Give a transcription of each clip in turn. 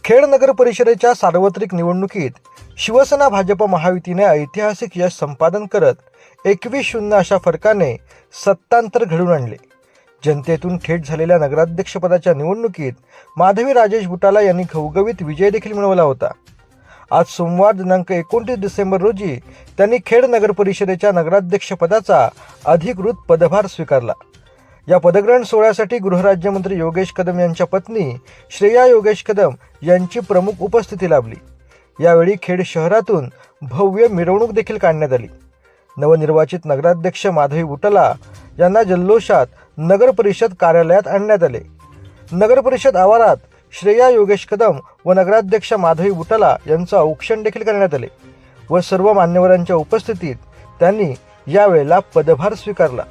खेड नगर परिषदेच्या सार्वत्रिक निवडणुकीत शिवसेना भाजप महायुतीने ऐतिहासिक यश संपादन करत 21-0 अशा फरकाने सत्तांतर घडवून आणले। जनतेतून थेट झालेल्या नगराध्यक्षपदाच्या निवडणुकीत माधवी राजेश बुटाला यांनी घवघवीत विजय देखील मिळवला होता। आज सोमवार दिनांक 29 डिसेंबर रोजी त्यांनी खेड नगर परिषदेच्या नगराध्यक्षपदाचा अधिकृत पदभार स्वीकारला। या पदग्रहण सोहळ्यासाठी गृहराज्यमंत्री योगेश कदम यांच्या पत्नी श्रेया योगेश कदम यांची प्रमुख उपस्थिती लाभली। यावेळी खेड शहरातून भव्य मिरवणूक देखील काढण्यात आली। नवनिर्वाचित नगराध्यक्ष माधवी बुटाला यांना जल्लोषात नगर परिषद कार्यालयात आणण्यात आले। नगर परिषद आवारात श्रेया योगेश कदम व नगराध्यक्ष माधवी बुटाला यांचं औक्षण देखील करण्यात आले व सर्व मान्यवरांच्या उपस्थितीत त्यांनी यावेळेला पदभार स्वीकारला।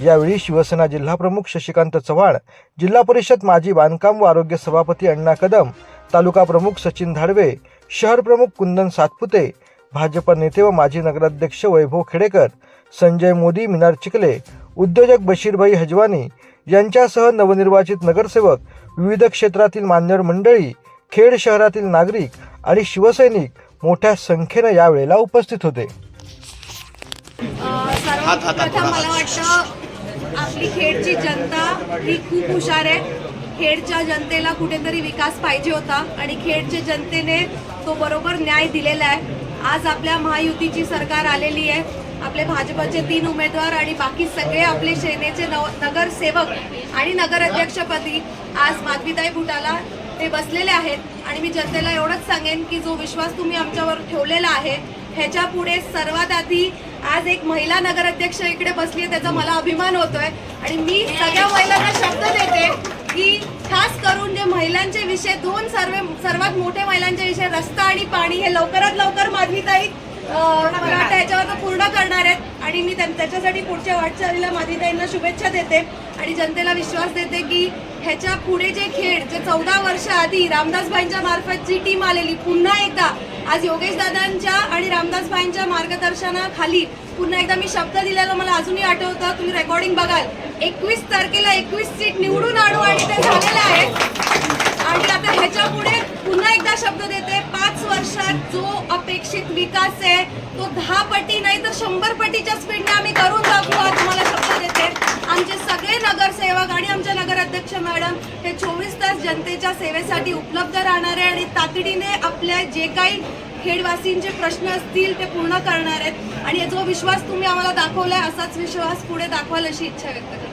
यावेळी शिवसेना जिल्हाप्रमुख शशिकांत चव्हाण, जिल्हा परिषद माजी बांधकाम व आरोग्य सभापती अण्णा कदम, तालुका प्रमुख सचिन धाडवे, शहर प्रमुख कुंदन सातपुते, भाजप नेते व माजी नगराध्यक्ष वैभव खेडेकर, संजय मोदी, मिनार चिखले, उद्योजक बशीरभाई हजवानी यांच्यासह नवनिर्वाचित नगरसेवक, विविध क्षेत्रातील मान्यवर मंडळी, खेड शहरातील नागरिक आणि शिवसैनिक मोठ्या संख्येने यावेळेला उपस्थित होते। सर्वप्रथम मला वाटतं आपली खेडची जनता ही खूप हुशार आहे। खेडच्या जनतेला कुठेतरी विकास पाहिजे होता आणि खेडच्या जनतेने तो बरोबर न्याय दिलेला आहे। आज आपल्या महायुतीची सरकार आलेली आहे। आपले भाजपचे 3 उमेदवार आणि बाकी सगळे आपले सेनेचे नगरसेवक आणि नगराध्यक्षपदी आज माधवीताई बुटाला ते बसलेले आहेत आणि मी जनतेला एवढंच सांगेन की जो विश्वास तुम्ही आमच्यावर ठेवलेला आहे ह्याच्या पुढे सर्वात आधी आज एक महिला नगराध्यक्ष इकडे बसली आहे त्याचा मला अभिमान होतोय आणि मी सगळ्या महिलांना शब्द देते की खास करून जे महिलांचे विषय सर्वात मोठे महिलांचे विषय रस्ता आणि पाणी हे लवकरात लवकर माधवीताई याच्यावर पूर्ण करणार आहेत आणि मी त्याच्यासाठी पुढच्या वाटचालीला माधवीताईंना शुभेच्छा देते आणि जनतेला विश्वास देते की ह्याच्या पुढे जे खेड जे 14 वर्ष आधी रामदासभाईंच्या मार्फत जी टीम आलेली पुन्हा एकदा आज योगेश दादांच्या आणि रामदासभाईंच्या मार्गदर्शनाखाली पुन्हा एकदा मी शब्द दिलेला मला अजूनही आठवतं। तुम्ही रेकॉर्डिंग बघाल 21 तारखेला 21 सीट निवडून आणू आणि ते झालेलं आहे आणि आता ह्याच्या पुढे पुन्हा एकदा शब्द देते 5 वर्षात जो अपेक्षित विकास आहे तो 10 पटी नाही तर 100 पटीच्या स्पीडने आम्ही करून दाखवू आज तुम्हाला शब्द देते। आमचे सगळे नगरसेवक आणि आमच्या नगराध्यक्ष मॅडम हे 24 तास जनतेच्या सेवेसाठी उपलब्ध राहणार आहे आणि तातडीने आपल्या जे काही खेडवासींचे प्रश्न असतील ते पूर्ण करणार आहेत आणि जो विश्वास तुम्ही आम्हाला दाखवलाय असाच विश्वास पुढे दाखवाल अशी इच्छा व्यक्त करते।